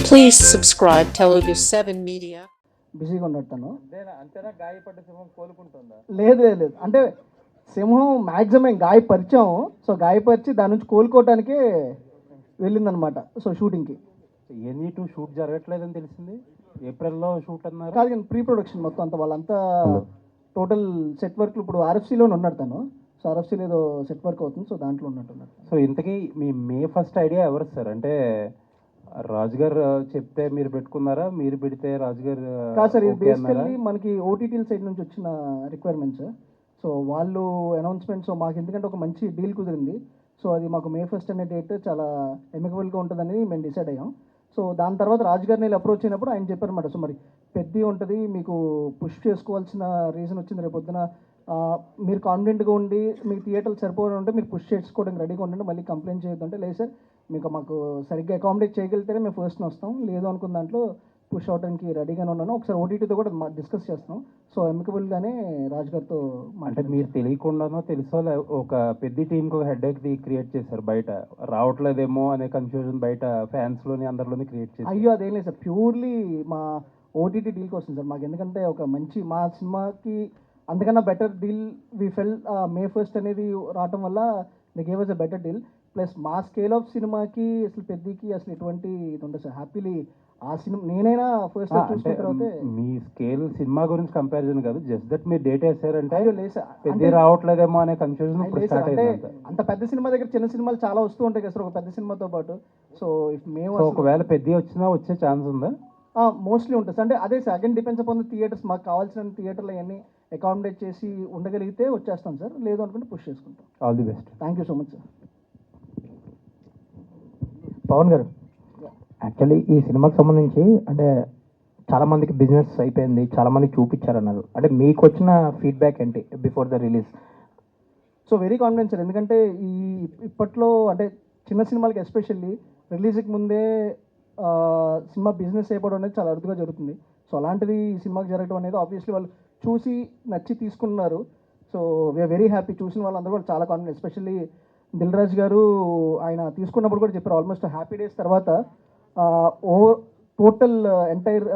Please subscribe Telugu 7 Media. బిజీగా ఉన్నట్టాను. అంతేనా గాయపడ్డ సింహం కోలుకుంటుందా? లేదు లేదు లేదు, అంటే సింహం మ్యాక్సిమం గాయపరిచాము. సో గాయపరిచి దాని నుంచి కోలుకోవటానికే వెళ్ళిందనమాట. సో షూటింగ్కి ఎనీ టూ షూట్ జరగట్లేదని తెలిసింది. ఏప్రిల్లో షూట్ అన్నారు. కాదు కానీ ప్రీ ప్రొడక్షన్ మొత్తం అంతా వాళ్ళంతా టోటల్ సెట్ వర్క్లు ఇప్పుడు ఆర్ఎఫ్సీలోనే ఉన్నాడు తను. సో ఆర్ఎఫ్సీలో ఏదో సెట్ వర్క్ అవుతుంది. సో దాంట్లో ఉన్నట్టున్నారు. సో ఇంతకీ మీ మే ఫస్ట్ ఐడియా ఎవరు సార్? అంటే రాజుగారు చెప్తే మీరు పెట్టుకున్నారా, మీరు పెడితే రాజుగారు? కాదు సార్, ఇది okay అన్నారా? బేసికల్లీ మనకి ఓటీటీల సైడ్ నుంచి వచ్చిన రిక్వైర్మెంట్స్. సో వాళ్ళు అనౌన్స్మెంట్, సో మాకు ఎందుకంటే ఒక మంచి డీల్ కుదిరింది. సో అది మాకు మే ఫస్ట్ అనే డేట్ చాలా ఎమికబుల్గా ఉంటుందని మేము డిసైడ్ అయ్యాం. సో దాని తర్వాత రాజుగారిని వెళ్ళి అప్రోచ్ అయినప్పుడు ఆయన చెప్పారన్నమాట, సో మరి పెద్దది ఉంటుంది, మీకు పుష్ చేసుకోవాల్సిన రీజన్ వచ్చింది. రేపు పొద్దున మీరు కాన్ఫిడెంట్గా ఉండి మీకు థియేటర్లు సరిపోవడం ఉంటే మీరు పుష్ చేసుకోవడానికి రెడీగా ఉండండి, మళ్ళీ కంప్లైంట్ చేయొద్దు అంటే, లేదు సార్ మీకు మాకు సరిగ్గా అకామిడేట్ చేయగలిగితేనే మేము ఫస్ట్ వస్తాం, లేదు అనుకున్న దాంట్లో పుష్ అవడానికి రెడీగానే ఉన్నాను. ఒకసారి ఓటీటీతో కూడా డిస్కస్ చేస్తున్నాం. సో ఎమికబుల్గానే రాజుగారితో అంటే మీరు తెలియకుండానో తెలుసో ఒక పెద్ద టీంకి ఒక హెడ్ క్రియేట్ చేశారు, బయట రావట్లేదేమో అనే కన్ఫ్యూజన్ బయట ఫ్యాన్స్లోని అందరిలోని క్రియేట్ చేశారు. అయ్యో అదేం లేదు సార్, ప్యూర్లీ మా ఓటీటీ డీల్కి వస్తుంది సార్ మాకు. ఎందుకంటే ఒక మంచి మా సినిమాకి అందుకన్నా better deal we fell May first అనేది రావటం వల్ల they gave us a better deal. Plus మా స్కేల్ ఆఫ్ సినిమాకి అసలు పెద్దకి అసలు ఎటువంటి ఇది ఉంటుంది సార్. హ్యాపీలీ ఆ సినిమా నేనైనా ఫస్ట్ చూసిన తర్వాత మీ స్కేల్ సినిమా గురించి కంపారిజన్ కాదు, జస్ట్ దట్ మీరు డేట్ వేసారంటే అయ్యో లేదు సార్, పెద్ద రావట్లేదేమో అనే కన్ఫ్యూజన్ స్టార్ట్ అంటే అయింది. అంత పెద్ద సినిమా దగ్గర చిన్న సినిమాలు చాలా వస్తూ ఉంటాయి కదా సార్ ఒక పెద్ద సినిమాతో పాటు. సో ఇఫ్ మేము ఒకవేళ పెద్ద వచ్చినా వచ్చే ఛాన్స్ ఉందా? మోస్ట్లీ ఉంటుంది సార్. అంటే అదే sir, again depends upon the theatres. మాకు కావాల్సిన థియేటర్లు అవన్నీ అకామిడేట్ చేసి ఉండగలిగితే వచ్చేస్తాం సార్, లేదు అనుకుంటే పుష్ చేసుకుంటాం. All the best. Thank you so much sir. Pavan garu, actually ఈ సినిమాకి సంబంధించి అంటే చాలామందికి బిజినెస్ అయిపోయింది, చాలామందికి చూపించారన్నారు. అంటే మీకు వచ్చిన ఫీడ్బ్యాక్ ఏంటి before the release? So very confidence sir, ఎందుకంటే ఇప్పట్లో అంటే చిన్న సినిమాలకి ఎస్పెషల్లీ రిలీజ్కి ముందే సినిమా బిజినెస్ అయిపోవడం అనేది చాలా అరుదుగా జరుగుతుంది. సో అలాంటిది ఈ సినిమాకి జరగడం అనేది ఆబ్వియస్లీ వాళ్ళు చూసి నచ్చి తీసుకున్నారు. So we are very happy. చూసిన వాళ్ళందరూ కూడా చాలా కాన్ఫిడెంట్. ఎస్పెషల్లీ దిల్ రాజు గారు ఆయన తీసుకున్నప్పుడు కూడా చెప్పారు, ఆల్మోస్ట్ హ్యాపీ డేస్ తర్వాత total entire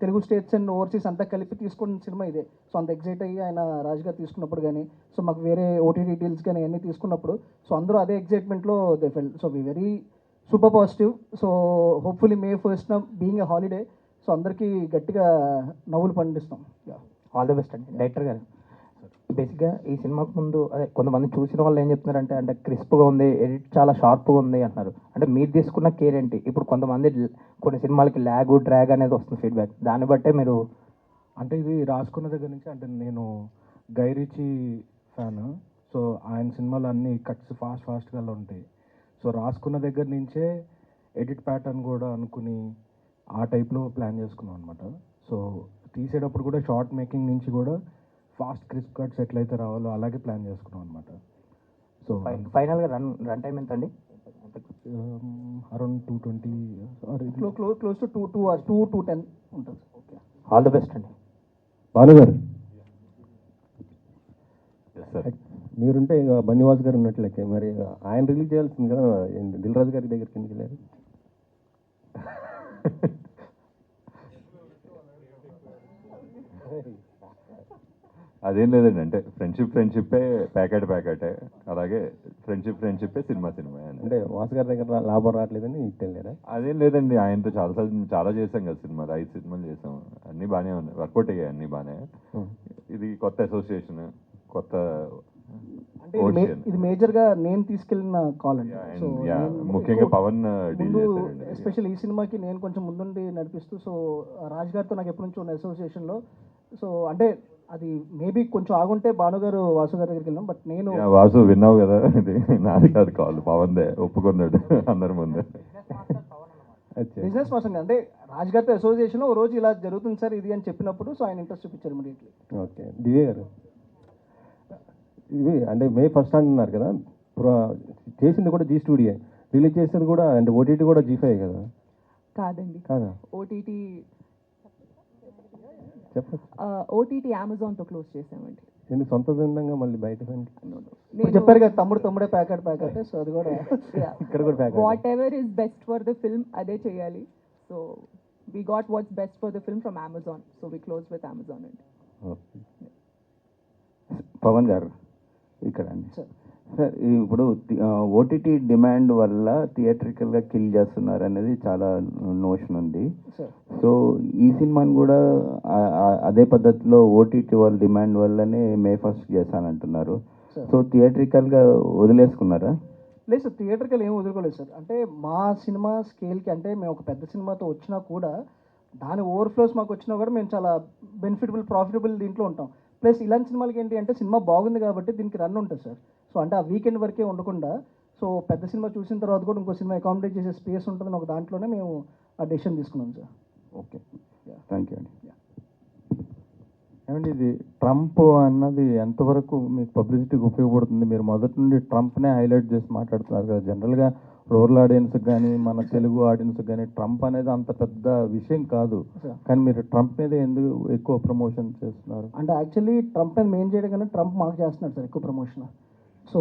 Telugu states and overseas అంతా కలిపి తీసుకున్న సినిమా ఇదే. సో అంత ఎగ్జైట్ అయ్యి ఆయన రాజు గారు తీసుకున్నప్పుడు కానీ, సో మాకు వేరే ఓటీటీ డీల్స్ కానీ అన్నీ తీసుకున్నప్పుడు, సో అందరూ అదే ఎగ్జైట్మెంట్లో they felt. So we very super positive. So hopefully may first being a holiday, so అందరికీ గట్టిగా నవ్వులు పండిస్తాం. ఆల్ ద బెస్ట్ అండి. డైరెక్టర్ గారు, బేసిక్గా ఈ సినిమాకు ముందు అదే కొంతమంది చూసిన వాళ్ళు ఏం చెప్తున్నారంటే, అంటే క్రిస్ప్గా ఉంది, ఎడిట్ చాలా షార్ప్గా ఉంది అంటున్నారు. అంటే మీరు తీసుకున్న కేర్ ఏంటి? ఇప్పుడు కొంతమంది కొన్ని సినిమాలకి ల్యాగ్ డ్రాగ్ అనేది వస్తుంది ఫీడ్బ్యాక్, దాన్ని బట్టే మీరు అంటే ఇది రాసుకున్న దగ్గర నుంచి, అంటే నేను గై రిచీ ఫ్యాన్. సో ఆయన సినిమాలు అన్నీ కట్స్ ఫాస్ట్గా ఉంటాయి. సో రాసుకున్న దగ్గర నుంచే ఎడిట్ ప్యాటర్న్ కూడా అనుకుని ఆ టైప్లో ప్లాన్ చేసుకున్నాం అనమాట. సో తీసేటప్పుడు కూడా షార్ట్ మేకింగ్ నుంచి కూడా ఫాస్ట్ క్రిస్ప్ కట్స్ ఎట్లయితే రావాలో అలాగే ప్లాన్ చేసుకున్నాం అనమాట. సో ఫైనల్గా రన్ టైం ఎంత అండి? అరౌండ్ 220 క్లోజ్ టు 2 hours, 2-10 ఉంటుంది. ఓకే, ఆల్ ద బెస్ట్ అండి. భాను గారు, మీరుంటే ఇక బన్నివాస్ గారు ఉన్నట్లయితే మరి ఆయన రిలీజ్ చేయాల్సింది కదా, దిల్ రాజు గారి దగ్గరికి ఎందుకు వెళ్ళారు? అదేం లేదండి, అంటే ఫ్రెండ్షిప్పే ప్యాకెటే, అలాగే ఫ్రెండ్షిప్పే సినిమా అంటే వాసు గారి దగ్గర లాభం రావట్లేదని తెలియదా? అదేం లేదండి, ఆయనతో చాలా చేసాం కదా సినిమాలు, 5 సినిమాలు చేసాం, అన్నీ బాగానే ఉన్నాయి, వర్కౌట్ అయ్యాయి అన్నీ బాగానే. ఇది కొత్త అసోసియేషన్, కొత్త అంటే ఇది మేజర్గా నేను తీసుకెళ్ళిన కాల్ అండి. సో ముఖ్యంగా పవన్ ముందు ఎస్పెషల్ ఈ సినిమాకి నేను కొంచెం ముందుండి నడిపిస్తూ, సో రాజ్ గారితో నాకు ఎప్పటి నుంచో ఉన్న అసోసియేషన్లో. సో అంటే అది మేబీ కొంచెం ఆగుంటే భానుగారు వాసు గారి దగ్గరికి వెళ్ళాం. బట్ నేను వాసు విన్నావు కదా, ఇది నాది కాదు కాల్, పవన్దే, ఒప్పుకున్నాడు అందరి ముందు. బిజినెస్ పర్సన్ అంటే రాజ్ గారితో అసోసియేషన్లో ఓ రోజు ఇలా జరుగుతుంది సార్ ఇది అని చెప్పినప్పుడు, సో ఆయన ఇంట్రెస్ట్ చూపించారు ఇమీడియట్లీ. ఓకే, దివ్య గారు, ఇవి అంటే మే ఫస్ట్ అంటున్నారు కదా, చేసింది కూడా జీ స్టూడియో, రిలీజ్ చేసేది కూడా అంటే ఓటీటీ కూడా G5 కదా? కాదండి, కాదా? ఓటీటీ అమెజాన్తో క్లోజ్ చేసామండి. నేను సొంత విధంగా మళ్ళీ బయట చెప్పారు కదా, తమ్ముడే ప్యాకెట్. సో అది కూడా ఇక్కడ కూడా what ever is best for the film అదే చేయాలి. So we got what's best for the film from Amazon. So we closed with Amazon. And Pawan గారు ఇక్కడ అండి సార్ సార్ ఇప్పుడు ఓటీటీ డిమాండ్ వల్ల థియేట్రికల్గా కిల్ చేస్తున్నారు అనేది చాలా నోషన్ ఉంది. సార్ సో ఈ సినిమాని కూడా అదే పద్ధతిలో ఓటీటీ వాళ్ళ డిమాండ్ వల్లనే మే 1st చేశానంటున్నారు. సో థియేట్రికల్గా వదిలేసుకున్నారా? లేదు సార్, థియేటర్కి ఏం వదులుకోలేదు సార్. అంటే మా సినిమా స్కేల్కి, అంటే మేము ఒక పెద్ద సినిమాతో వచ్చినా కూడా దాని ఓవర్ఫ్లోస్ మాకు వచ్చినా కూడా మేము చాలా బెనిఫిటబుల్ ప్రాఫిటబుల్ దీంట్లో ఉంటాం. ప్లస్ ఇలాంటి సినిమాలకి ఏంటి అంటే సినిమా బాగుంది కాబట్టి దీనికి రన్ ఉంటుంది సార్. సో అంటే ఆ వీకెండ్ వరకే ఉండకుండా సో పెద్ద సినిమా చూసిన తర్వాత కూడా ఇంకో సినిమా అకామిడేట్ చేసే స్పేస్ ఉంటుందని ఒక దాంట్లోనే మేము ఆ డెసిషన్ తీసుకున్నాం సార్. ఓకే, థ్యాంక్ యూ అండి. ఏమండి ఇది ట్రంప్ అన్నది ఎంతవరకు మీకు పబ్లిసిటీకి ఉపయోగపడుతుంది? మీరు మొదటి నుండి ట్రంప్నే హైలైట్ చేసి మాట్లాడుతున్నారు కదా. జనరల్గా రూరల్ ఆడియన్స్కి కానీ మన తెలుగు ఆడియన్స్కి కానీ ట్రంప్ అనేది అంత పెద్ద విషయం కాదు, కానీ మీరు ట్రంప్ మీద ఎందుకు ఎక్కువ ప్రమోషన్ చేస్తున్నారు? అంటే యాక్చువల్లీ ట్రంప్ అని మెయిన్ చేయడం కానీ ట్రంప్ మాకు చేస్తున్నాడు సార్ ఎక్కువ ప్రమోషన్. సో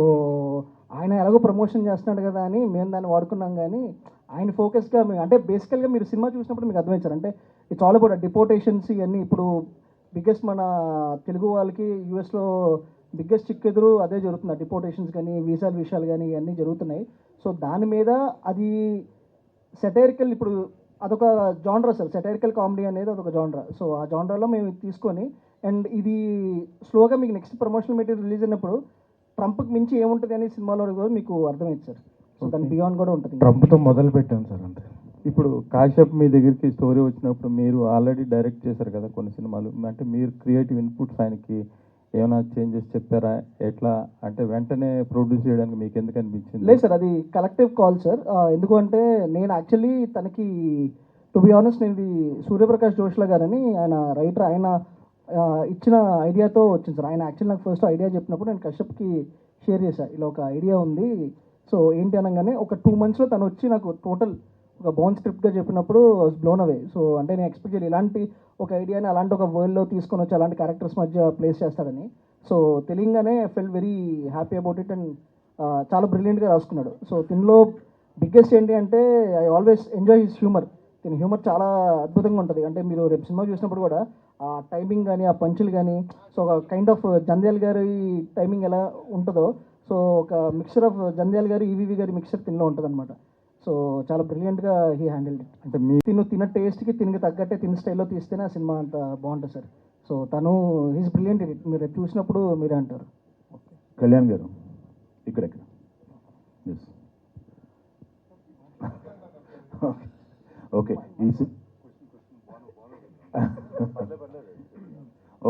ఆయన ఎలాగో ప్రమోషన్ చేస్తున్నాడు కదా అని మేము దాన్ని వాడుకున్నాం. కానీ ఆయన ఫోకస్గా అంటే బేసికల్గా మీరు సినిమా చూసినప్పుడు మీకు అర్థమవుతారు. అంటే ఇట్స్ ఆల్ అబౌట్ డిపోర్టేషన్స్ ఇవన్నీ. ఇప్పుడు బిగ్గెస్ట్ మన తెలుగు వాళ్ళకి యూఎస్లో బిగ్గెస్ట్ చిక్కెదురు అదే జరుగుతుంది. డిపోర్టేషన్స్ కానీ వీసాల విషయాలు కానీ ఇవన్నీ జరుగుతున్నాయి. సో దాని మీద అది సెటైరికల్, ఇప్పుడు అదొక జానరా సార్. సెటైరికల్ కామెడీ అనేది అదొక జానరా. సో ఆ జానరాలో మేము ఇది తీసుకొని అండ్ ఇది స్లోగా మీకు నెక్స్ట్ ప్రమోషనల్ మెటీరియల్ రిలీజ్ అయినప్పుడు ట్రంప్కి మించి ఏముంటుంది అనే సినిమాలో కూడా మీకు అర్థమైంది సార్. సో దాని బియాండ్ కూడా ఉంటుంది. ట్రంప్తో మొదలు పెట్టాను సార్ అంతే. ఇప్పుడు కాశ్యప్ మీ దగ్గరికి స్టోరీ వచ్చినప్పుడు మీరు ఆల్రెడీ డైరెక్ట్ చేశారు కదా కొన్ని సినిమాలు, అంటే మీరు క్రియేటివ్ ఇన్పుట్స్ ఆయనకి ఏమైనా చేంజెస్ చెప్పారా? ఎట్లా అంటే వెంటనే ప్రొడ్యూస్ చేయడానికి మీకు ఎందుకు అనిపించింది? లేదు సార్, అది కలెక్టివ్ కాల్ సార్. ఎందుకంటే నేను యాక్చువల్లీ తనకి టు బి ఆనెస్ట్ నేను ఇది సూర్యప్రకాష్ జోష్లా గారని ఆయన రైటర్, ఆయన ఇచ్చిన ఐడియాతో వచ్చింది సార్. ఆయన యాక్చువల్లీ నాకు ఫస్ట్ ఐడియా చెప్పినప్పుడు నేను కశ్యప్కి షేర్ చేశాను, ఇలా ఒక ఐడియా ఉంది. సో ఏంటి అనగానే ఒక 2 monthsలో తను వచ్చి నాకు టోటల్ ఒక బౌన్ స్క్రిప్ట్గా చెప్పినప్పుడు బ్లోన్ అవే. సో అంటే నేను ఎక్స్పెక్ట్ చేయాలి ఇలాంటి ఒక ఐడియాని అలాంటి ఒక వరల్డ్లో తీసుకొని వచ్చి అలాంటి క్యారెక్టర్స్ మధ్య ప్లేస్ చేస్తాడని. సో తెలియగానే felt very happy about it. And చాలా బ్రిలియంట్గా రాసుకున్నాడు. సో దీనిలో బిగ్గెస్ట్ ఏంటి అంటే I always enjoy his humour. దీని హ్యూమర్ చాలా అద్భుతంగా ఉంటుంది. అంటే మీరు రేపు సినిమా చూసినప్పుడు కూడా ఆ టైమింగ్ కానీ ఆ పంచులు కానీ సో ఒక కైండ్ ఆఫ్ జంధ్యాల గారి టైమింగ్ ఎలా ఉంటుందో సో ఒక మిక్చర్ ఆఫ్ జంధ్యాల గారు ఈవీవి గారి మిక్చర్ తినలో ఉంటుంది అనమాట. సో చాలా బ్రిలియంట్గా హీ హ్యాండిల్ ఇట్. అంటే మీ తిన్న టేస్ట్కి తినకి తగ్గట్టే తిన్న స్టైల్లో తీస్తేనే ఆ సినిమా అంత బాగుంటుంది సార్. సో తను హీస్ బ్రిలియంట్ ఇట్. మీరు చూసినప్పుడు మీరే అంటారు. కళ్యాణ్ గారు ఇక్కడ ఓకే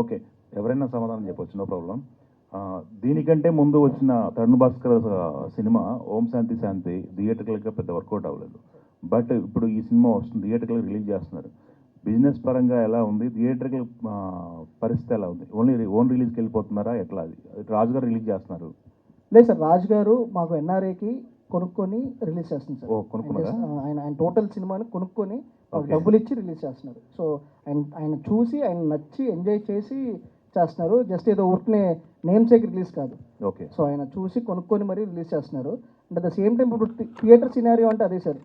ఓకే ఎవరైనా సమాధానం చెప్పొచ్చు, నో ప్రాబ్లం. దీనికంటే ముందు వచ్చిన తరుణ్ భాస్కర్ సినిమా ఓం శాంతి శాంతి థియేటర్గా పెద్ద వర్కౌట్ అవ్వలేదు. బట్ ఇప్పుడు ఈ సినిమా వస్తుంది, థియేటర్గా రిలీజ్ చేస్తున్నారు. బిజినెస్ పరంగా ఎలా ఉంది? థియేటర్కి పరిస్థితి ఎలా ఉంది? ఓన్ రిలీజ్కి వెళ్ళిపోతున్నారా ఎట్లా? అది రాజు గారు రిలీజ్ చేస్తున్నారు. లేదు సార్, రాజు గారు మాకు ఎన్ఆర్ఏకి కొనుక్కొని రిలీజ్ చేస్తుంది సార్. కొనుక్కున్నారా? ఆయన టోటల్ సినిమాని కొనుక్కొని డబ్బులు ఇచ్చి రిలీజ్ చేస్తున్నారు. సో ఆయన చూసి ఆయన నచ్చి ఎంజాయ్ చేసి చేస్తున్నారు. జస్ట్ ఏదో ఊరికనే నేమ్ సేక్ రిలీజ్ కాదు. ఓకే. సో ఆయన చూసి కొనుక్కొని మరీ రిలీజ్ చేస్తున్నారు. And at the same time ఇప్పుడు థియేటర్ సినారియో అంటే అదే సార్.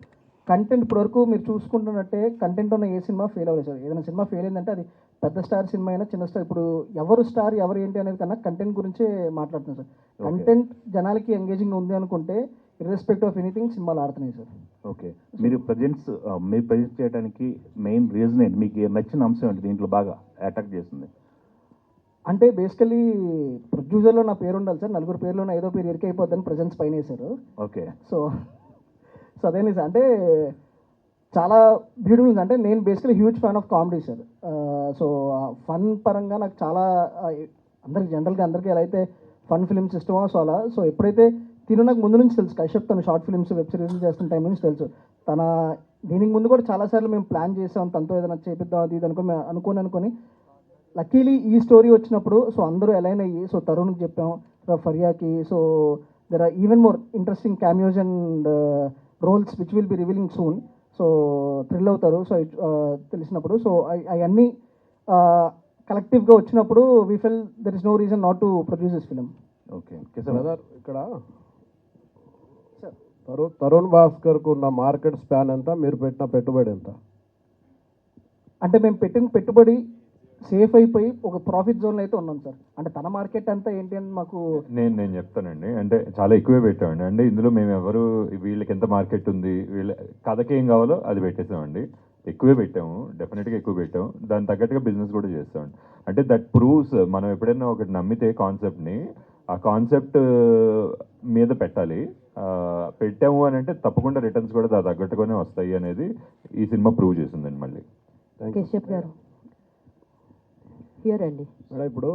కంటెంట్ ఇప్పటివరకు మీరు చూసుకుంటున్నట్టే కంటెంట్ ఉన్న ఏ సినిమా ఫెయిల్ అవ్వలేదు సార్. ఏదైనా సినిమా ఫెయిల్ అయిందంటే అది పెద్ద స్టార్ సినిమా అయినా చిన్న స్టార్, ఇప్పుడు ఎవరు స్టార్ ఎవరు ఏంటి అనేది కన్నా కంటెంట్ గురించే మాట్లాడుతున్నాం సార్. కంటెంట్ జనాలకి ఎంగేజింగ్ ఉంది అనుకుంటే ఇర్రెస్పెక్ట్ ఆఫ్ ఎనీథింగ్ సినిమాలు ఆడుతున్నాయి సార్. ఓకే. మీరు ప్రజెంట్ చేయడానికి మెయిన్ రీజన్ ఏంటి? మీకు నచ్చిన అంశం ఏంటి దీంట్లో బాగా అటాక్ చేస్తుంది? అంటే బేసికలీ ప్రొడ్యూసర్లో నా పేరు ఉండాలి సార్. 4 పేర్లో నా ఏదో పేరు ఎరికైపోద్దని ప్రజెన్స్ పైన వేశారు. ఓకే. సో అదేనే సార్. అంటే చాలా బ్యూటిఫుల్ ఉంది. అంటే నేను basically huge fan of comedy sir. So fun పరంగా నాకు చాలా అందరికి జనరల్గా అందరికీ ఎలా అయితే ఫన్ ఫిల్మ్స్ ఇష్టమో సో అలా. సో ఎప్పుడైతే నాకు ముందు నుంచి తెలుసు కశ్యప్ తను షార్ట్ ఫిల్మ్స్ వెబ్ సిరీస్ చేస్తున్న టైం నుంచి తెలుసు. దీనికి ముందు కూడా చాలాసార్లు మేము ప్లాన్ చేసాం తనతో ఏదైనా చేపిద్దాం అది ఇది అనుకొని లక్కీలీ ఈ స్టోరీ వచ్చినప్పుడు సో అందరూ అలైన్ అయ్యి సో తరుణ్కి చెప్పాం, ఫరియాకి. So there are even more interesting cameos and roles which will be revealing soon. So thrill అవుతారు సో తెలిసినప్పుడు. సో అవన్నీ కలెక్టివ్గా వచ్చినప్పుడు we felt there is no reason not to produce this film. Okay. ఇక్కడ తరుణ్ భాస్కర్కు ఉన్న మార్కెట్ స్పాన్ ఎంత, మీరు పెట్టిన పెట్టుబడి ఎంత? అంటే మేము పెట్టిన పెట్టుబడి సేఫ్ అయిపోయి ఒక ప్రాఫిట్ జోన్లో అయితే ఉన్నాం సార్. అంటే తన మార్కెట్ అంతా ఏంటి అని మాకు నేను చెప్తానండి, అంటే చాలా ఎక్కువే పెట్టామండి. అంటే ఇందులో మేము ఎవరు వీళ్ళకి ఎంత మార్కెట్ ఉంది, వీళ్ళ కథకి ఏం కావాలో అది పెట్టేసామండి. ఎక్కువే పెట్టాము, డెఫినెట్గా ఎక్కువ పెట్టాము. దాని తగ్గట్టుగా బిజినెస్ కూడా చేస్తామండి. అంటే దట్ ప్రూవ్స్ మనం ఎప్పుడైనా ఒకటి నమ్మితే కాన్సెప్ట్ని, ఆ కాన్సెప్ట్ మీద పెట్టాలి. పెట్టాము అని అంటే తప్పకుండా రిటర్న్స్ కూడా దాని తగ్గట్టుగానే వస్తాయి అనేది ఈ సినిమా ప్రూవ్ చేసిందండి. మళ్ళీ కేశవ్ గారు హియర్ అండి. మేడం, ఇప్పుడు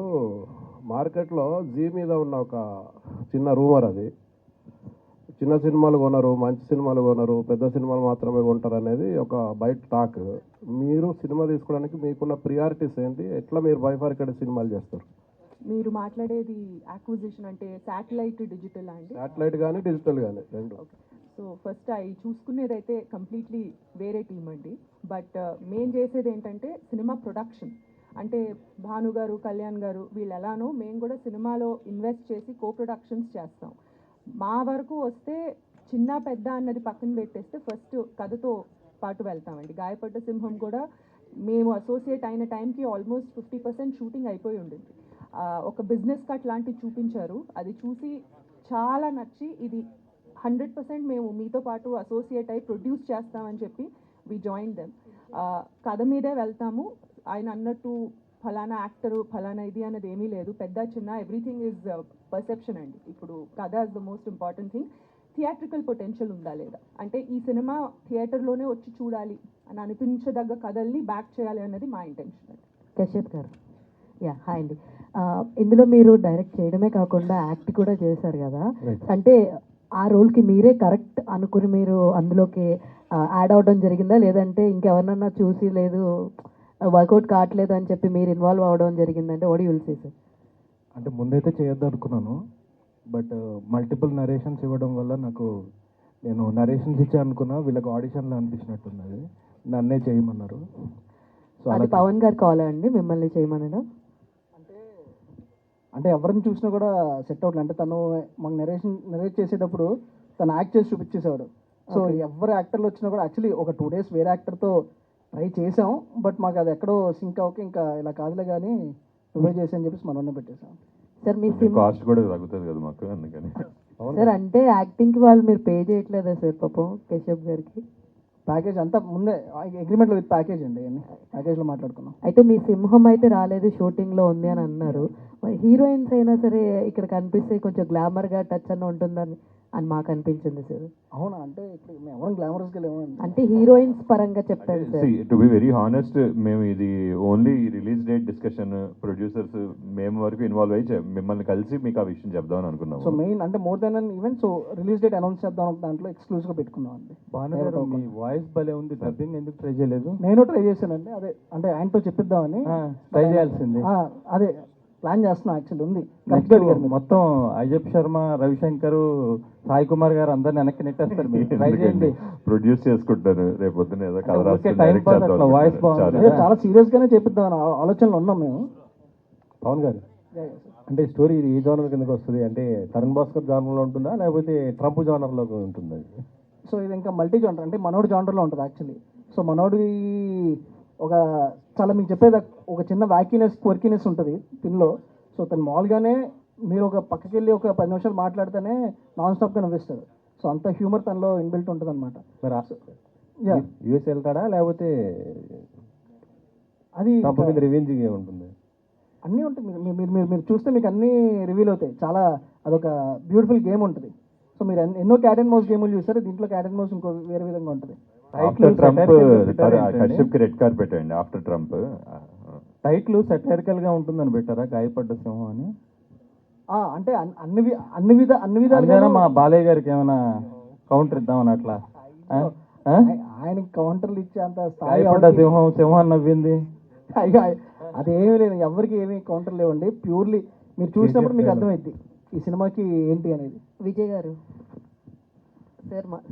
మార్కెట్లో జీ మీద ఉన్న ఒక చిన్న రూమర్ అది, చిన్న సినిమాలు కొనరు, మంచి సినిమాలు కొనరు, పెద్ద సినిమాలు మాత్రమే కొంటారు అనేది ఒక బయట టాక్. మీరు సినిమా తీసుకోవడానికి మీకున్న ప్రియారిటీస్ ఏంటి? ఎట్లా మీరు బైఫర్కేటెడ్ సినిమాలు చేస్తారు? మీరు మాట్లాడేది యాక్విజిషన్ అంటే శాటిలైట్ డిజిటల్ అండి? శాటిలైట్ కానీ డిజిటల్ కానీ రెండు. సో ఫస్ట్ అవి చూసుకునేదైతే కంప్లీట్లీ వేరే టీం అండి. బట్ మేం చేసేది ఏంటంటే సినిమా ప్రొడక్షన్. అంటే భాను గారు, కళ్యాణ్ గారు వీళ్ళు ఎలానో మేము కూడా సినిమాలో ఇన్వెస్ట్ చేసి కో ప్రొడక్షన్స్ చేస్తాం. మా వరకు వస్తే చిన్న పెద్ద అన్నది పక్కన పెట్టేస్తే ఫస్ట్ కథతో పాటు వెళ్తామండి. గాయపడ్డ సింహం కూడా మేము అసోసియేట్ అయిన టైంకి ఆల్మోస్ట్ 50% షూటింగ్ అయిపోయి ఉండింది. ఒక బిజినెస్ కట్ లాంటివి చూపించారు. అది చూసి చాలా నచ్చి ఇది 100% మేము మీతో పాటు అసోసియేట్ అయి ప్రొడ్యూస్ చేస్తామని చెప్పి వి జాయిన్ దెమ్. కథ మీదే వెళ్తాము. ఆయన అన్నట్టు ఫలానా యాక్టరు ఫలానా ఇది అన్నది ఏమీ లేదు. పెద్ద చిన్న ఎవ్రీథింగ్ ఈజ్ పర్సెప్షన్ అండి. ఇప్పుడు కథ is the most important thing. Theatrical potential ఉందా లేదా, అంటే ఈ సినిమా థియేటర్లోనే వచ్చి చూడాలి అని అనిపించదగ్గ కథల్ని బ్యాక్ చేయాలి అన్నది మా ఇంటెన్షన్ అండి. కశ్యప్ గారు హాయ్ అండి. ఇందులో మీరు డైరెక్ట్ చేయడమే కాకుండా యాక్ట్ కూడా చేశారు కదా, అంటే ఆ రోల్కి మీరే కరెక్ట్ అనుకుని మీరు అందులోకి యాడ్ అవడం జరిగిందా, లేదంటే ఇంకెవరినన్నా చూసి లేదు వర్కౌట్ కావట్లేదు అని చెప్పి మీరు ఇన్వాల్వ్ అవ్వడం జరిగిందంటే what you will say sir? అంటే ముందైతే చేయొద్దు అనుకున్నాను, బట్ మల్టిపుల్ నరేషన్స్ ఇవ్వడం వల్ల నాకు, నేను నరేషన్స్ ఇచ్చా అనుకున్నా, వీళ్ళకి ఆడిషన్లో అనిపించినట్టున్నది, నన్నే చేయమన్నారు. సో అది పవన్ గారు కాల్ అండి మిమ్మల్ని చేయమనడం? అంటే ఎవరిని చూసినా కూడా సెట్ అవుతుంది. అంటే తను మాకు నరేట్ చేసేటప్పుడు తను యాక్ట్ చేసి చూపించేసేవాడు. సో ఎవరు యాక్టర్లు వచ్చినా కూడా యాక్చువల్లీ ఒక 2 days వేరే యాక్టర్తో ట్రై చేసాం, బట్ మాకు అది ఎక్కడో సింక్ అవ్వక ఇంకా ఇలా కాదులే కానీ నువ్వే చేసి అని చెప్పేసి మనల్ని పెట్టేసాం. సార్ మీ కాస్ట్ కూడా తగ్గుతుంది కదా మాకు, అందుకని. సార్ అంటే యాక్టింగ్కి వాళ్ళు మీరు పే చేయట్లేదా సార్ పాపం కేశవ్ గారికి? ప్యాకేజ్ అంతా ముందే అగ్రిమెంట్లో విత్ ప్యాకేజ్ అండి, అన్ని ప్యాకేజ్లో మాట్లాడుకున్నాం. అయితే మీ సింహం అయితే రాలేదు, షూటింగ్లో ఉంది అని అన్నారు. హీరోయిన్స్ అయినా సరే ఇక్కడ కనిపిస్తే కొంచెం గ్లామర్గా టచ్ అన్న ఉంటుందని అని మాకు అనిపించింది సార్. అవునా? అంటే ఇప్పుడు మేము ఎవరైనా గ్లామరస్గా లేవండి. అంటే హీరోయిన్స్ పరంగా చెప్పాను sir. To be very honest, మేము ఇది only release date discussion, producers మేము వరకు ఇన్వాల్వ్ అయ్యి మిమ్మల్ని కలిసి మీకు ఆ విషయం చెప్దామని అనుకున్నాము. సో మెయిన్ అంటే more than an event, so release date announce చేద్దాం దాంట్లో ఎక్స్క్లూజివ్గా పెట్టుకున్నాం అండి. భానుగారు మీ వాయిస్ భలే ఉంది, డబ్బింగ్ ఎందుకు ట్రై చేయలేదు? నేను ట్రై చేశానండి, అదే అంటే ఆయనతో చెప్పిద్దామని ట్రై చేయాల్సింది. అదే ప్లాన్ చేస్తున్నాం, యాక్చువల్లీ ఉంది. మొత్తం అజయ్ శర్మ, రవిశంకర్, సాయి కుమార్ గారు అందరిని వెనక్కి నెట్టేస్తారు. మీరు ట్రై చేయండి, ప్రొడ్యూస్ చేసుకుంటాను రేపు పొద్దున్న ఏదో కథ వాయిస్ బాగుంది. చాలా సీరియస్ గానే చెప్పిద్దాం ఆలోచనలో ఉన్నాం మేము. పవన్ గారు, అంటే స్టోరీ ఇది ఏ జానర్ కిందకి వస్తుంది? అంటే తరుణ్ భాస్కర్ జానర్లో ఉంటుందా, లేకపోతే ట్రంప్ జానర్లో ఉంటుందా? సో ఇది ఇంకా మల్టీ జానర్, అంటే మనోడి జానర్లో ఉంటుంది యాక్చువల్లీ. సో మనోడి ఒక చాలా మీకు చెప్పేది ఒక చిన్న వ్యాకీనెస్, క్వర్కీనెస్ ఉంటుంది దీనిలో. సో తను మామూలుగానే మీరు ఒక పక్కకి వెళ్ళి ఒక 10 నిమిషాలు మాట్లాడితేనే నాన్ స్టాప్గా నవ్విస్తారు. సో అంత హ్యూమర్ తనలో ఇన్బిల్ట్ ఉంటుంది అనమాట. మరి యూఎస్ వెళ్తాడా, లేకపోతే అది రివెంజ్ ఉంటుంది? అన్నీ ఉంటాయి. మీరు చూస్తే మీకు అన్నీ రివీల్ అవుతాయి. చాలా అదొక బ్యూటిఫుల్ గేమ్ ఉంటుంది. సో మీరు ఎన్నో క్యాట్ అండ్ మౌస్ గేములు చూస్తారు, దీంట్లో క్యాట్ అండ్ మౌస్ ఇంకో వేరే విధంగా ఉంటుంది. ఆఫ్టర్ ట్రంప్ కశ్యప్కి రెడ్ కార్పెట్ అండి. ఆఫ్టర్ ట్రంప్ టైటిల్ సెటైరికల్ గా ఉంటుందని పెట్టారా, గాయపడ్డ సింహం అని? అంటే అన్ని విధాలుగా మా బాలయ్య గారికి ఏమైనా కౌంటర్ ఇద్దామని అట్లా ఆయనకి కౌంటర్లు ఇచ్చే అంత స్థాయి. గాయపడ్డ సింహం, సింహం నవ్వింది, అదేమీ లేదు, ఎవరికి ఏమీ కౌంటర్ లేవండి. ప్యూర్లీ మీరు చూసినప్పుడు మీకు అర్థమైంది ఈ సినిమాకి ఏంటి అనేది. విజయ్ గారు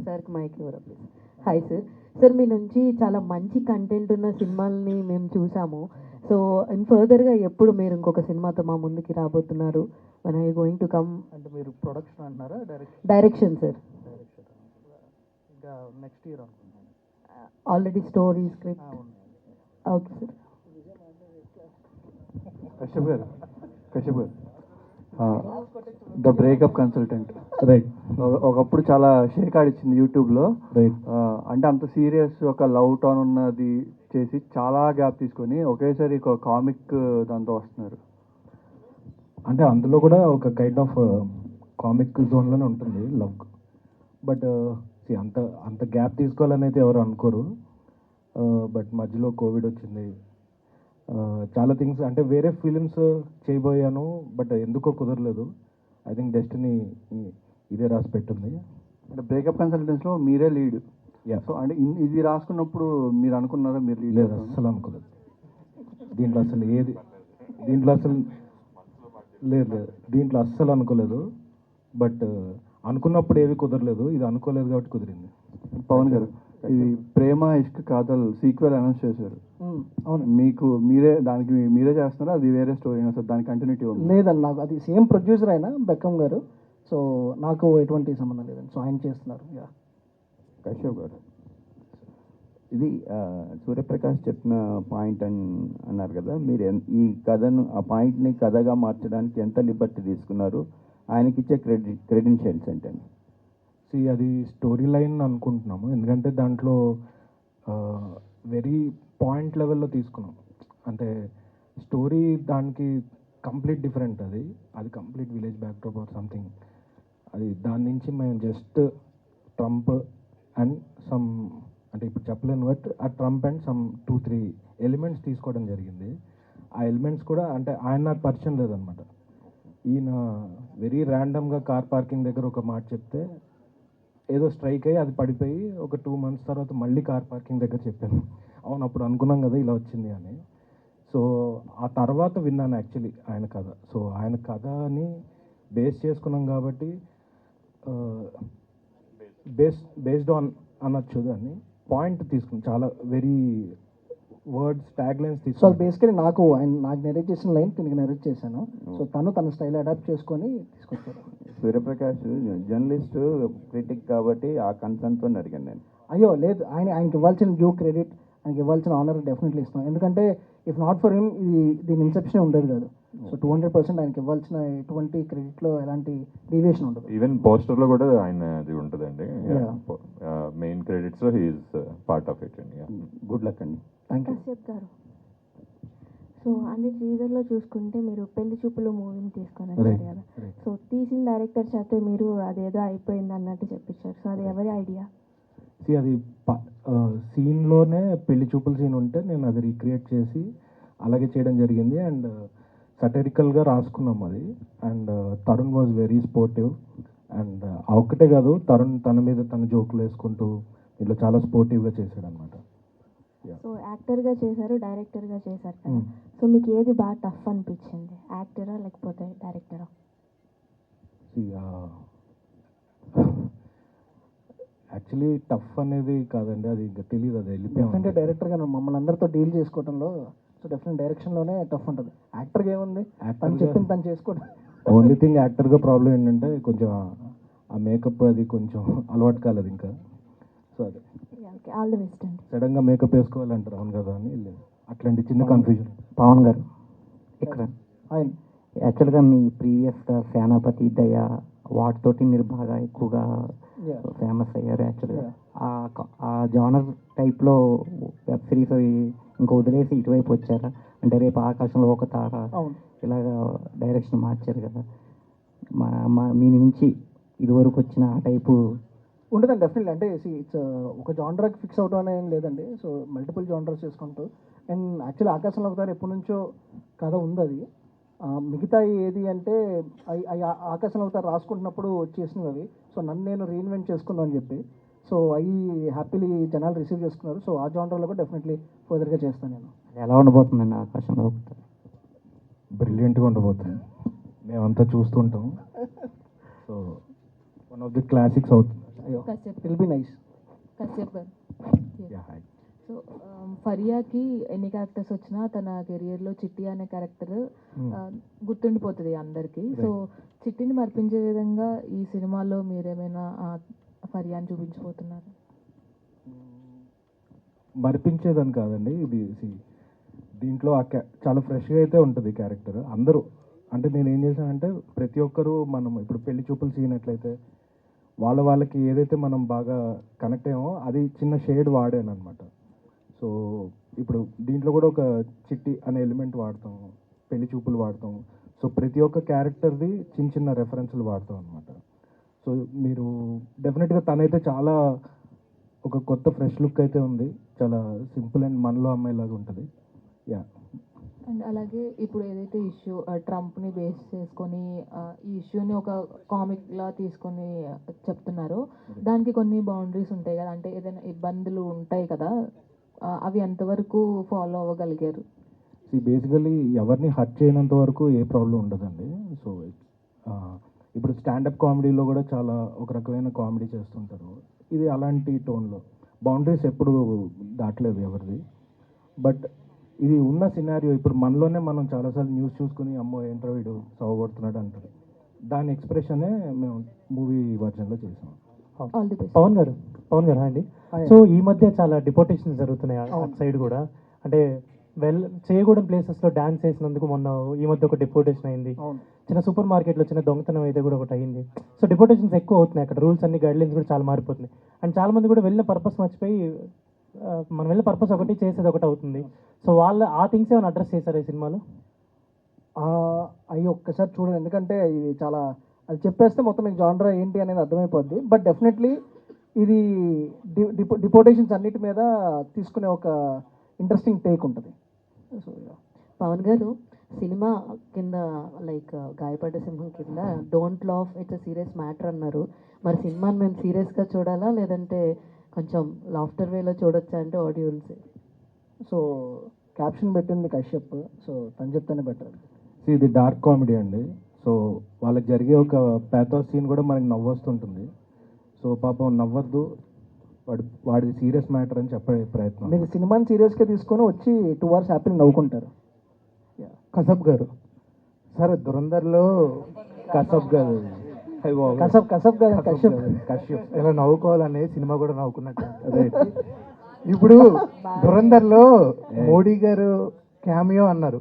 సార్కి మైక్ ఇవ్వరా ప్లీజ్. Hi sir. సార్ మీ నుంచి చాలా మంచి కంటెంట్ ఉన్న సినిమాలని మేము చూసాము. సో అండ్ ఫర్దర్గా ఎప్పుడు మీరు ఇంకొక సినిమాతో మా ముందుకి రాబోతున్నారు? when are you going to come? అంటే మీరు ప్రొడక్షన్ అంటున్నారా, డైరెక్షన్ సార్? ఇంకా నెక్స్ట్ ఇయర్ అనుకుంటున్నాను. Already story script okay sir. Kashyap గారు ద బ్రేకప్ కన్సల్టెంట్ రైట్. ఒకప్పుడు చాలా షేక్ ఆడిచ్చింది యూట్యూబ్లో రైట్. అంటే అంత సీరియస్ ఒక లవ్ టోన్ ఉన్నది చేసి చాలా గ్యాప్ తీసుకొని ఒకేసారి ఒక కామిక్ దాంతో వస్తున్నారు. అంటే అందులో కూడా ఒక కైండ్ ఆఫ్ కామిక్ జోన్లోనే ఉంటుంది లవ్. బట్ అంత అంత గ్యాప్ తీసుకోవాలని అయితే ఎవరు అనుకోరు. బట్ మధ్యలో కోవిడ్ వచ్చింది, చాలా థింగ్స్ అంటే వేరే ఫిలిమ్స్ చేయబోయాను, బట్ ఎందుకో కుదరలేదు. ఐ థింక్ డెస్టినీ ఇదే రాసి పెట్టింది. అంటే బ్రేకప్ కన్సల్టెన్స్లో మీరే లీడ్. Yeah. సో అంటే ఇది రాసుకున్నప్పుడు మీరు అనుకున్నారా మీరు లీడ్? లేదు, అస్సలు అనుకోలేదు. దీంట్లో అసలు దీంట్లో అస్సలు అనుకోలేదు. బట్ అనుకున్నప్పుడు ఏవి కుదరలేదు, ఇది అనుకోలేదు కాబట్టి కుదిరింది. పవన్ గారు, ఇది ప్రేమ ఇష్క్ కాదల్ సీక్వెల్ అనౌన్స్ చేశారు. అవును. మీకు దానికి మీరే చేస్తున్నారా, అది వేరే స్టోరీ సార్? దాని కంటిన్యూటీ ఉంది? లేదండి, నాకు అది సేమ్ ప్రొడ్యూసర్ అయినా బెక్కం గారు. సో నాకు ఎటువంటి సంబంధం లేదండి. సో ఆయన చేస్తున్నారు. కశ్యప్ గారు, ఇది సూర్యప్రకాష్ చెప్పిన పాయింట్ అన్నారు కదా, మీరు ఈ కథను ఆ పాయింట్ని కథగా మార్చడానికి ఎంత లిబర్టీ తీసుకున్నారు? ఆయనకి ఇచ్చే క్రెడెన్షియల్స్ ఏంటండి? అది స్టోరీ లైన్ అనుకుంటున్నాము, ఎందుకంటే దాంట్లో వెరీ పాయింట్ లెవెల్లో తీసుకున్నాం. అంటే స్టోరీ దానికి కంప్లీట్ డిఫరెంట్. అది complete village backdrop or something. దాని నుంచి మేము జస్ట్ ట్రంప్ అండ్ సమ్, అంటే ఇప్పుడు చెప్పలేను, బట్ ఆ ట్రంప్ అండ్ సమ్ 2-3 ఎలిమెంట్స్ తీసుకోవడం జరిగింది. ఆ ఎలిమెంట్స్ కూడా అంటే ఆయన నాకు పరిచయం లేదనమాట. ఈయన వెరీ ర్యాండమ్గా కార్ పార్కింగ్ దగ్గర ఒక మాట చెప్తే ఏదో స్ట్రైక్ అయ్యి అది పడిపోయి ఒక 2 months తర్వాత మళ్ళీ కార్ పార్కింగ్ దగ్గర చెప్పాను. అవును, అప్పుడు అనుకున్నాం కదా ఇలా వచ్చింది అని. సో ఆ తర్వాత విన్నాను యాక్చువల్లీ ఆయన కథ. సో ఆయన కథని బేస్ చేసుకున్నాం కాబట్టి బేస్డ్ ఆన్ అనొచ్చు. దాన్ని పాయింట్ తీసుకుని చాలా very words tag lines so తీసుకుని బేసికలీ నాకు నెరేట్ చేసిన లైన్ తిరిగి నెరేట్ చేశాను. సో తన స్టైల్ అడాప్ట్ చేసుకొని తీసుకొచ్చారు. సూర్యప్రకాష్ జర్నలిస్ట్ క్రిటిక్ కాబట్టి ఆ కన్సర్న్తో అడిగాను నేను. అయ్యో లేదు, ఆయనకి ఇవ్వాల్సిన డ్యూ క్రెడిట్, ఆయనకి ఇవ్వాల్సిన ఆనర్ డెఫినెట్లీ ఇస్తాం. ఎందుకంటే ఇఫ్ నాట్ ఫర్ హిమ్ దీని ఇన్సెప్షన్ ఉండేది కాదు. సో 200% ఆయనకి ఇవ్వాల్సిన ఎటువంటి క్రెడిట్లో ఎలాంటి డీవియేషన్ ఉండదు. ఈవెన్ పోస్టర్లో కూడా ఆయన అది ఉంటుందండి. మెయిన్ క్రెడిట్స్లో హీఈస్ పార్ట్ ఆఫ్ ఇట్ అండి. గుడ్ లక్ అండి. Thank you. కశ్యప్ గారు, సో అన్ని టీజర్లో చూసుకుంటే మీరు పెళ్లి చూపులు మూవీని తీసుకొని వచ్చారు కదా. సో తీసిన డైరెక్టర్ చేస్తే మీరు అదేదో అయిపోయింది అన్నట్టు చెప్పించారు. సో అది ఎవరి ఐడియా? అది సీన్లోనే పెళ్లి చూపుల సీన్ ఉంటే నేను అది రీక్రియేట్ చేసి అలాగే చేయడం జరిగింది. అండ్ సటరికల్గా రాసుకున్నాం అది. And Tarun was very sportive. And ఒక్కటే కాదు, తరుణ్ తన మీద తన జోకులు వేసుకుంటూ ఇట్లా చాలా స్పోర్టివ్గా చేశాడు అనమాట. సో యాక్టర్గా చేశారు, డైరెక్టర్గా చేశారు కదా. సో మీకు ఏది బాగా టఫ్ అనిపించింది, యాక్టరా లేకపోతే డైరెక్టరా? యాక్చువల్లీ టఫ్ అనేది కాదండి, అది ఇంకా తెలియదు, అది డెఫినెట్ వెళ్ళిపోయింది. డైరెక్టర్గా మమ్మల్ని అందరితో డీల్ చేసుకోవడంలో సో డెఫినెట్ డైరెక్షన్లోనే టఫ్ ఉంటుంది. యాక్టర్గా ఏముంది, తను చెప్పింది తను చేసుకోవడం. ఓన్లీ థింగ్ యాక్టర్గా ప్రాబ్లం ఏంటంటే కొంచెం ఆ మేకప్ అది కొంచెం అలవాటు కాలేదు ఇంకా. సో అదే ఓకే, ఆల్ ది బెస్ట్ అండి. సడన్గా మేకప్ వేసుకోవాలంటారు, అవును కదా అని వెళ్ళేది. అట్లాంటి చిన్న కన్ఫ్యూజన్. పవన్ గారు ఇక్కడ ఆయన యాక్చువల్గా మీ ప్రీవియస్గా సేనాపతి దయ వాటితోటి మీరు బాగా ఎక్కువగా ఫేమస్ అయ్యారు. యాక్చువల్గా ఆ జానర్ టైప్లో వెబ్ సిరీస్ అవి ఇంకా వదిలేసి ఇటువైపు వచ్చారా? అంటే రేపు ఆకాశంలో ఒక తార ఇలాగా డైరెక్షన్ మార్చారు కదా, మీ నుంచి ఇదివరకు వచ్చిన ఆ టైపు ఉంటుందండి డెఫినెట్లీ. అంటే ఇట్స్ ఒక జానరాకి ఫిక్స్ అవడం అనేది ఏం లేదండి. సో మల్టిపుల్ జానర్స్ చేసుకుంటూ, అండ్ యాక్చువల్లీ ఆకాశంలో ఒకసారి ఎప్పటి నుంచో కథ ఉంది. అది మిగతా ఏది అంటే ఆకాశంలో ఒకసారి రాసుకుంటున్నప్పుడు చేసినవి అవి. సో నన్ను నేను రీఇన్వెంట్ చేసుకుందాం అని చెప్పి, సో అవి హ్యాపీలీ జనాలు రిసీవ్ చేసుకున్నారు. సో ఆ జానర్లో కూడా డెఫినెట్లీ ఫర్దర్గా చేస్తాను నేను. ఎలా ఉండబోతుందండి ఆకాశంలో? బ్రిలియంట్గా ఉండబోతుంది, మేమంతా చూస్తుంటాం. So one of the classics అవుతుంది. Will be nice. కశ్యప్ గారు, Yeah, hi. సో ఫరియాకి ఎన్ని క్యారెక్టర్స్ వచ్చినా తన కెరియర్లో చిట్టి అనే క్యారెక్టర్ గుర్తుండిపోతుంది అందరికీ. సో చిట్టిని మర్పించే విధంగా ఈ సినిమాలో మీరేమైనా ఫరియాని చూపించబోతున్నారు? మరిపించేదని కాదండి, ఇది దీంట్లో చాలా ఫ్రెష్గా అయితే ఉంటుంది క్యారెక్టర్. అందరూ అంటే నేను ఏం చేశానంటే ప్రతి ఒక్కరూ మనం ఇప్పుడు పెళ్లి చూపులు సీన్ ఎట్లయితే వాళ్ళకి ఏదైతే మనం బాగా కనెక్ట్ అయ్యామో అది చిన్న షేడ్ వాడాను అనమాట. సో ఇప్పుడు దీంట్లో కూడా ఒక చిట్టి అనే ఎలిమెంట్ వాడతాం, పెళ్లి చూపులు వాడతాం. సో ప్రతి ఒక్క క్యారెక్టర్ది చిన్న చిన్న రెఫరెన్స్లు వాడతాం అనమాట. సో మీరు డెఫినెట్గా తనైతే చాలా ఒక కొత్త ఫ్రెష్ లుక్ అయితే ఉంది. చాలా సింపుల్ అండ్ మనలో అమ్మాయిలాగా ఉంటుంది. యా. అండ్ అలాగే ఇప్పుడు ఏదైతే ఇష్యూ ట్రంప్ని బేస్ చేసుకొని ఈ ఇష్యూని ఒక కామిక్లా తీసుకొని చెప్తున్నారో దానికి కొన్ని బౌండరీస్ ఉంటాయి కదా, అంటే ఏదైనా ఇబ్బందులు ఉంటాయి కదా, అవి ఎంతవరకు ఫాలో అవ్వగలిగారు? బేసికలీ ఎవరిని హర్ట్ చేయనంత వరకు ఏ ప్రాబ్లం ఉండదండి. సో ఇప్పుడు స్టాండప్ కామెడీలో కూడా చాలా ఒక రకమైన కామెడీ చేస్తుంటారు. ఇది అలాంటి టోన్లో బౌండరీస్ ఎప్పుడు దాటలేదు ఎవరిది. బట్ ఇది ఉన్న సినారియో ఇప్పుడు మనలోనే మనం చాలాసార్లు న్యూస్ చూసుకుని అమ్మో ఏంట్రో వీడు సవగొడుతున్నాడు అంటారు. దాని ఎక్స్ప్రెషనే మేము మూవీ వర్జన్లో చేసాం. All the best. పవన్ గారు అండి, సో ఈ మధ్య చాలా డిపోటేషన్స్ జరుగుతున్నాయి అటు సైడ్ కూడా. అంటే చేయకూడని ప్లేసెస్లో డాన్స్ చేసినందుకు మొన్న ఈ మధ్య ఒక డిపోటేషన్ అయింది. చిన్న సూపర్ మార్కెట్లో చిన్న దొంగతనం అయితే కూడా ఒకటి అయింది. సో డిపోటేషన్స్ ఎక్కువ అవుతున్నాయి అక్కడ. రూల్స్ అన్ని గైడ్లైన్స్ కూడా చాలా మారిపోతున్నాయి. అండ్ చాలా మంది కూడా వెళ్ళిన పర్పస్ మర్చిపోయి మనం వెళ్ళిన పర్పస్ ఒకటి చేసేది ఒకటి అవుతుంది. సో వాళ్ళు ఆ థింగ్స్ ఏమైనా అడ్రస్ చేశారు ఈ సినిమాలో? అవి ఒక్కసారి చూడండి, ఎందుకంటే ఇది చాలా అది చెప్పేస్తే మొత్తం మీకు జానరా ఏంటి అనేది అర్థమైపోద్ది. బట్ డెఫినెట్లీ ఇది డిపోటేషన్స్ అన్నిటి మీద తీసుకునే ఒక ఇంట్రెస్టింగ్ టేక్ ఉంటుంది. సో పవన్ గారు, సినిమా కింద లైక్ గాయపడ్డ సింహం కింద don't laugh it's a serious matter అన్నారు. మరి సినిమాని మేము సీరియస్గా చూడాలా లేదంటే కొంచెం లాఫ్టర్ వేలో చూడొచ్చా అంటే ఆడియన్స్? సో క్యాప్షన్ పెట్టింది కశ్యప్, సో తను చెప్తేనే బెటర్. ఇది డార్క్ కామెడీ అండి. సో వాళ్ళకి జరిగే ఒక ప్యాథోస్ సీన్ కూడా మనకి నవ్వొస్తుంటుంది. సో పాపం నవ్వద్దు, వాడిది సీరియస్ మ్యాటర్ అని చెప్పే ప్రయత్నం. మీరు సినిమాని సీరియస్గా తీసుకొని వచ్చి 2 hours హ్యాపీగా నవ్వుకుంటారు. కసబ్ గారు సార్ దురందర్లో కసబ్ గారు కసబ్ గారు కశ్యప్ ఇలా నవ్వుకోవాలని సినిమా కూడా నవ్వుకున్నట్టు. ఇప్పుడు దురందర్లో మోడీ గారు క్యామియో అన్నారు,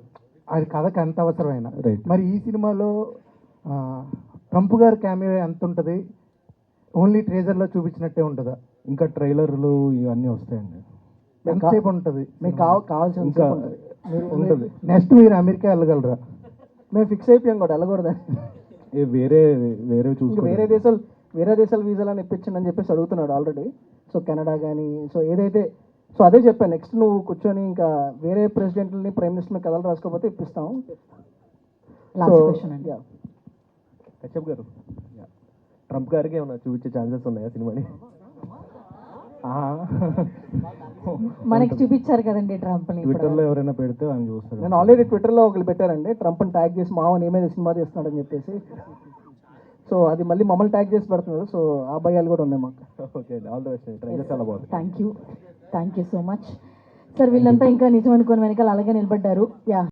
అది కథకు ఎంత అవసరమైన. మరి ఈ సినిమాలో ట్రంప్ గారు క్యామియో ఎంత ఉంటుంది? ఓన్లీ ట్రేజర్లో చూపించినట్టే ఉంటుందా? ఇంకా ట్రైలర్లు ఇవన్నీ వస్తాయండి. ఎంతసేపు ఉంటుంది? మీకు కావాల్సిన ఇంకా ఉంటుంది. నెక్స్ట్ మీరు అమెరికా వెళ్ళగలరా? మేము ఫిక్స్ అయిపోయాం కూడా వెళ్ళకూడదని. వేరే ఇంకా చూసుకుంటే వేరే దేశాల వీసాలని ఇప్పించండి అని చెప్పేసి అడుగుతున్నాడు ఆల్రెడీ. సో కెనడా కానీ సో ఏదైతే సో అదే చెప్పాను, నెక్స్ట్ నువ్వు కూర్చొని ఇంకా వేరే ప్రెసిడెంట్ని ప్రైమ్ మినిస్టర్ని కథలు రాసుకోకపోతే ఇప్పిస్తాం. కశ్యప్ గారు, ట్రంప్ గారికి ఏమైనా చూపించే ఛాన్సెస్ ఉన్నాయా సినిమాని? మనకి చూపించారు కదండి ట్రంప్ని. ట్విట్టర్లో ఎవరైనా పెడితే ఆయన చూస్తారు. నేను ఆల్రెడీ ట్విట్టర్లో ఒకరు పెట్టారండి, ట్రంప్ని ట్యాగ్ చేసి మావ నీ మీద సినిమా చేస్తున్నాడని చెప్పేసి. సో అది మళ్ళీ మమ్మల్ని ట్యాగ్ చేసి పెడుతున్నారు. సో ఆ భయాలు కూడా ఉన్నాయి మాకు. Okay, all the best. చాలా బాగుంది. Thank you so much sir. వీళ్ళంతా ఇంకా నిజం అనుకోని వెనకాల అలాగే నిలబడ్డారు. యా.